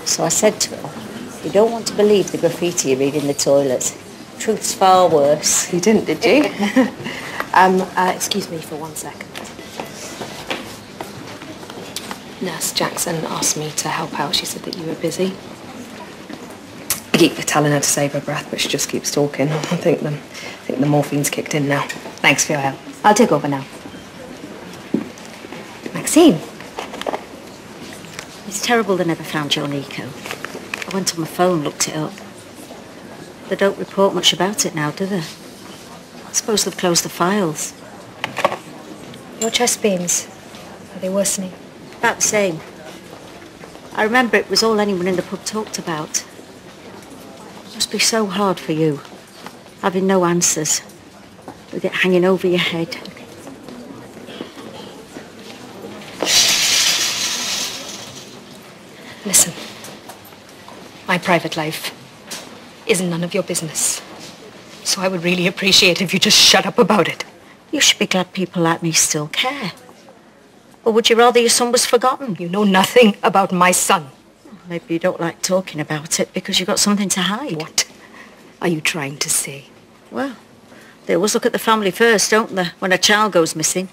So I said to her, you don't want to believe the graffiti you read in the toilet. Truth's far worse. You didn't, did you? Excuse me for 1 second. Nurse Jackson asked me to help out. She said that you were busy. I keep telling her to save her breath, but she just keeps talking. I think the morphine's kicked in now. Thanks for your help. I'll take over now. Maxine. It's terrible they never found your Nico. I went on my phone, looked it up. They don't report much about it now, do they? I suppose they've closed the files. Your chest pains, are they worsening? About the same. I remember it was all anyone in the pub talked about. It must be so hard for you, having no answers, with it hanging over your head. Listen, my private life is none of your business. So I would really appreciate if you just shut up about it. You should be glad people like me still care. Or would you rather your son was forgotten? You know nothing about my son. Maybe you don't like talking about it because you've got something to hide. What are you trying to say? Well, they always look at the family first, don't they, when a child goes missing?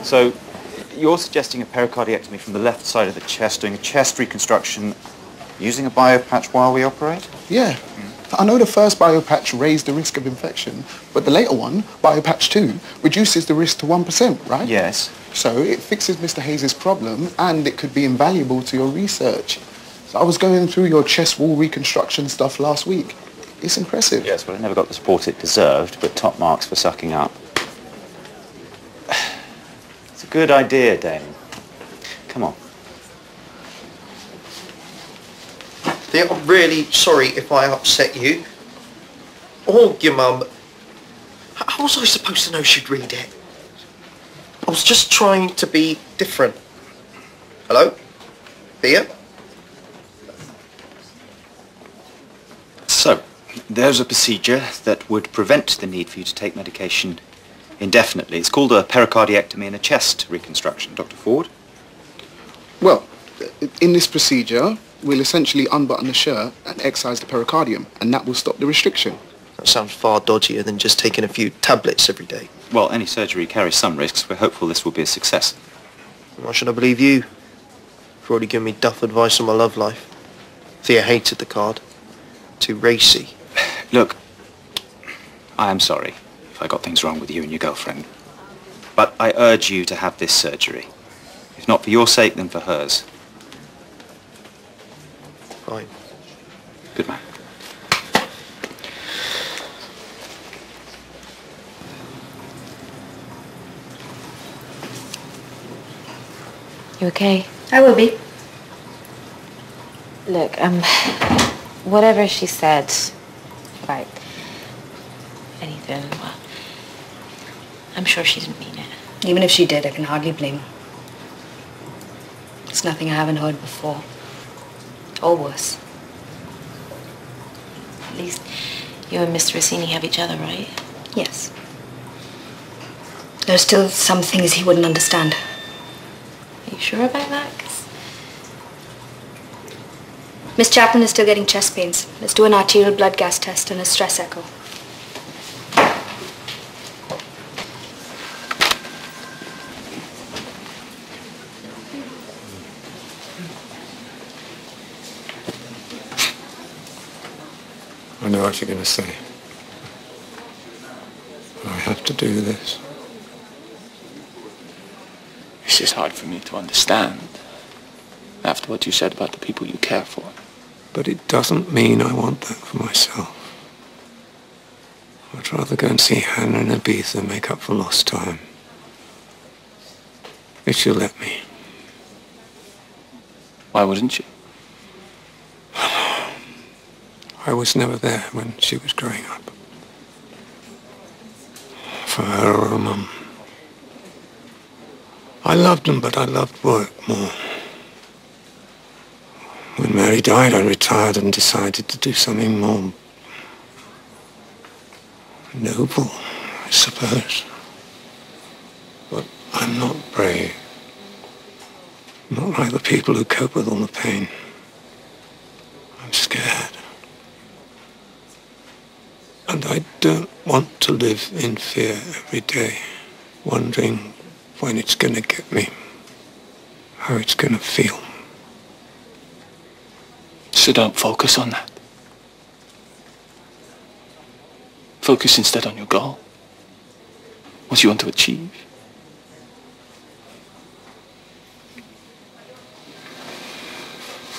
So, you're suggesting a pericardiectomy from the left side of the chest, doing a chest reconstruction using a biopatch while we operate? Yeah. I know the first biopatch raised the risk of infection, but the later one, biopatch 2, reduces the risk to 1%, right? Yes. So it fixes Mr. Hayes' problem, and it could be invaluable to your research. So I was going through your chest wall reconstruction stuff last week. It's impressive. Yes, well, it never got the support it deserved, but top marks for sucking up. It's a good idea, Damon. Come on. Thea, I'm really sorry if I upset you. Or your mum. How was I supposed to know she'd read it? I was just trying to be different. Hello? Thea? So, there's a procedure that would prevent the need for you to take medication indefinitely. It's called a pericardiectomy and a chest reconstruction. Dr. Ford? Well, in this procedure, we'll essentially unbutton the shirt and excise the pericardium, and that will stop the restriction. That sounds far dodgier than just taking a few tablets every day. Well, any surgery carries some risks. We're hopeful this will be a success. Why should I believe you? You've already given me duff advice on my love life. Thea hated the card. Too racy. Look, I am sorry if I got things wrong with you and your girlfriend. But I urge you to have this surgery. If not for your sake, then for hers. Fine. Good man. You okay? I will be. Look, whatever she said about anything, well, I'm sure she didn't mean it. Even if she did, I can hardly blame her. It's nothing I haven't heard before. Or worse. At least you and Mr. Rossini have each other, right? Yes. There's still some things he wouldn't understand. Are you sure about that? 'Cause Miss Chapman is still getting chest pains. Let's do an arterial blood gas test and a stress echo. I know what you're going to say. But I have to do this. This is hard for me to understand, after what you said about the people you care for. But it doesn't mean I want that for myself. I'd rather go and see Hannah and Ibiza and make up for lost time. If she'll let me. Why wouldn't you? I was never there when she was growing up. For her or her mum. I loved them, but I loved work more. When Mary died, I retired and decided to do something more noble, I suppose. But I'm not brave. Not like the people who cope with all the pain. I'm scared. And I don't want to live in fear every day, wondering when it's going to get me, how it's going to feel. So don't focus on that. Focus instead on your goal. What you want to achieve.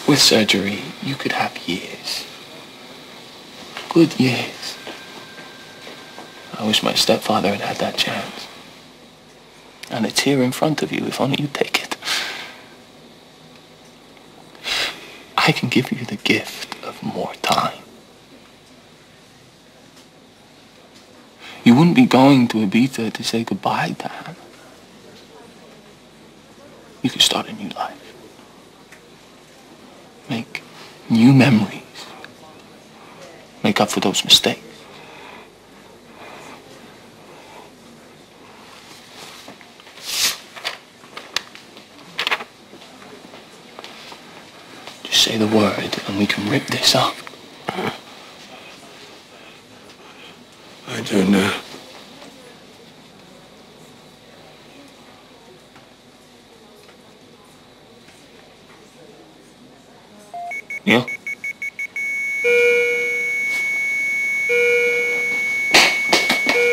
With surgery, you could have years. Good years. I wish my stepfather had had that chance. And it's here in front of you, if only you take it. I can give you the gift of more time. You wouldn't be going to Ibiza to say goodbye to Hannah. You could start a new life. Make new memories. Make up for those mistakes. Just say the word and we can rip this up. I don't know. Neil?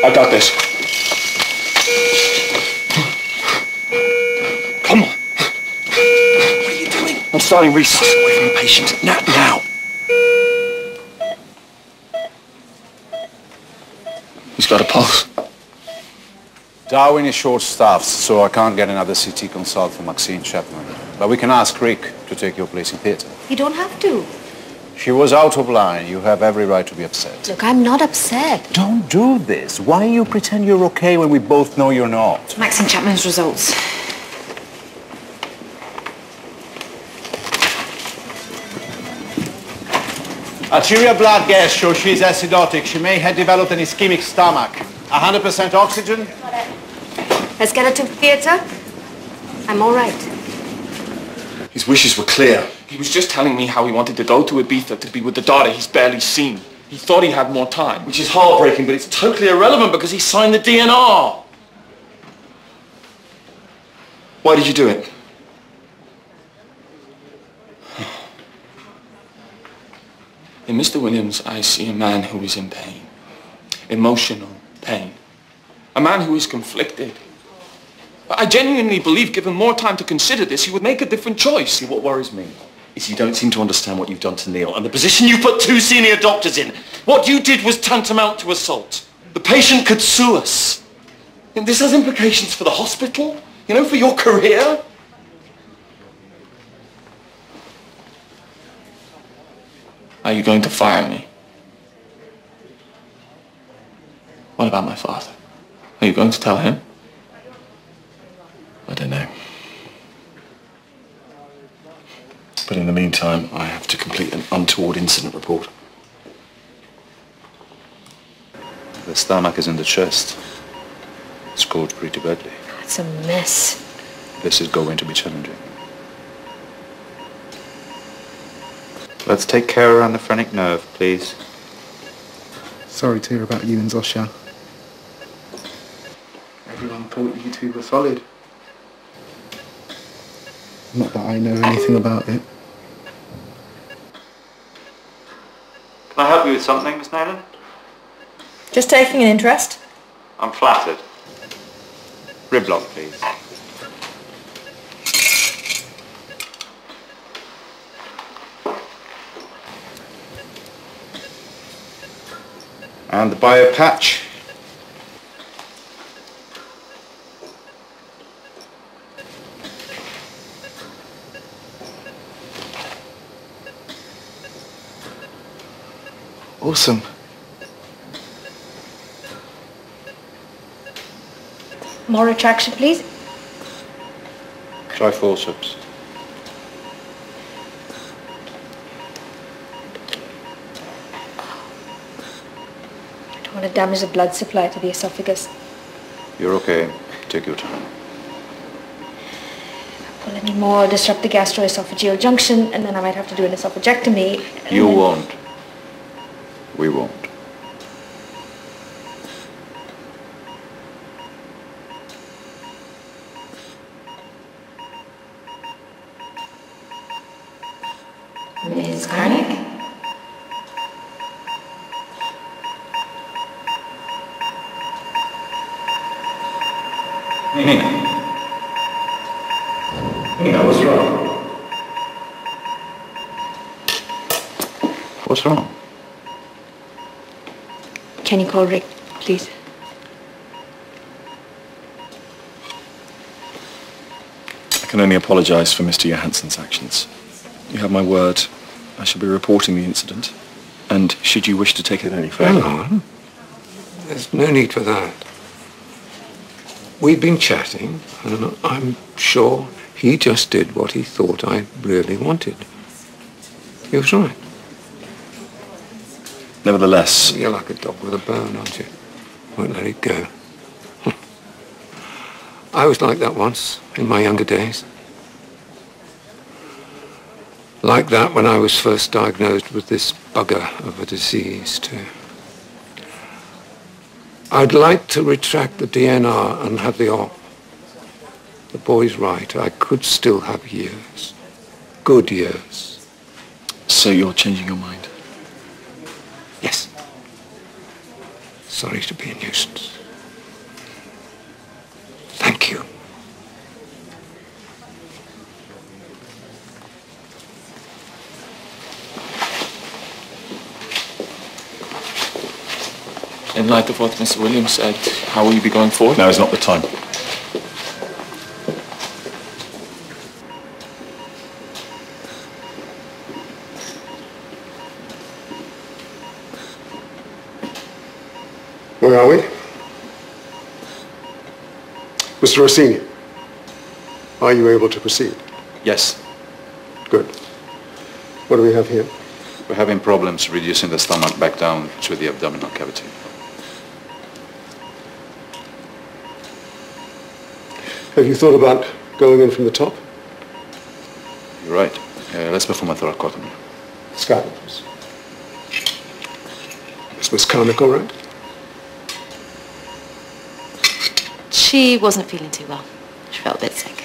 I got this. Come on. What are you doing? I'm starting research away from the patient. Now. He's got a pulse. Darwin is short-staffed, so I can't get another CT consult for Maxine Chapman. But we can ask Rick to take your place in theatre. You don't have to. She was out of line. You have every right to be upset. Look, I'm not upset. Don't do this. Why you pretend you're okay when we both know you're not? Maxine Chapman's results. Arterial blood gas shows she's acidotic. She may have developed an ischemic stomach. 100% oxygen? Let's get her to theatre. I'm all right. His wishes were clear. He was just telling me how he wanted to go to Ibiza to be with the daughter he's barely seen. He thought he had more time. Which is heartbreaking, but it's totally irrelevant because he signed the DNR. Why did you do it? In Mr. Williams, I see a man who is in pain. Emotional pain. A man who is conflicted. I genuinely believe, given more time to consider this, he would make a different choice. See, what worries me is you don't seem to understand what you've done to Neil and the position you put two senior doctors in. What you did was tantamount to assault. The patient could sue us. And this has implications for the hospital, you know, for your career. Are you going to fire me? What about my father? Are you going to tell him? I don't know. But in the meantime, I have to complete an untoward incident report. The stomach is in the chest. It's scored pretty badly. It's a mess. This is going to be challenging. Let's take care around the phrenic nerve, please. Sorry to hear about you and Zosha. Everyone thought you two were solid. Not that I know anything about it. Can I help you with something, Miss Naylor? Just taking an interest. I'm flattered. Rib block, please. And the bio patch. Awesome. More retraction, please. Try forceps. don't want to damage the blood supply to the esophagus. You're okay. Take your time. Pull any more, disrupt the gastroesophageal junction, and then I might have to do an esophagectomy. You won't. We won't. Ms. Karnick? Nina, what's wrong? What's wrong? Can you call Rick, please? I can only apologise for Mr. Johansson's actions. You have my word. I shall be reporting the incident. And should you wish to take it any further... Hang on. There's no need for that. We've been chatting, and I'm sure he just did what he thought I really wanted. He was right. Nevertheless... You're like a dog with a bone, aren't you? Won't let it go. I was like that once, in my younger days. Like that when I was first diagnosed with this bugger of a disease, too. I'd like to retract the DNR and have the op. The boy's right. I could still have years. Good years. So you're changing your mind? Yes. Sorry to be a nuisance. Thank you. In light of what Mr. Williams said, how will you be going forward? Now is not the time. Where are we? Mr. Rossini, are you able to proceed? Yes. Good. What do we have here? We're having problems reducing the stomach back down to the abdominal cavity. Have you thought about going in from the top? You're right. Let's perform a thoracotomy. Sky, please. Is Miss Karnick all right? She wasn't feeling too well. She felt a bit sick.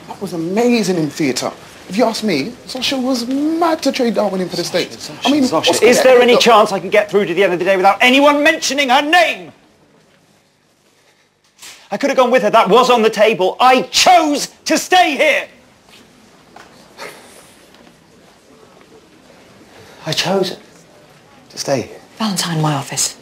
That was amazing in theatre. If you ask me, Sasha was mad to trade Darwin in for the States. I mean, Is there any chance I can get through to the end of the day without anyone mentioning her name? I could have gone with her. That was on the table. I chose to stay here. I chose to stay here. Valentine, my office.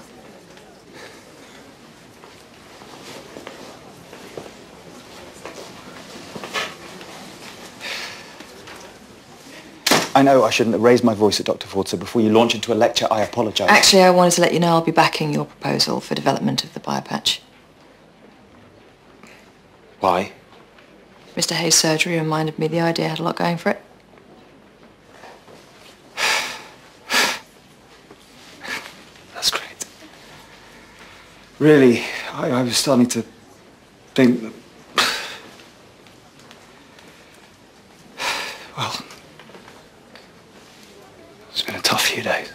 I know I shouldn't have raised my voice at Dr. Ford, so before you launch into a lecture, I apologise. Actually, I wanted to let you know I'll be backing your proposal for development of the biopatch. Why? Mr. Hayes' surgery reminded me the idea had a lot going for it. That's great. Really, I was starting to think that... Well, it's been a tough few days.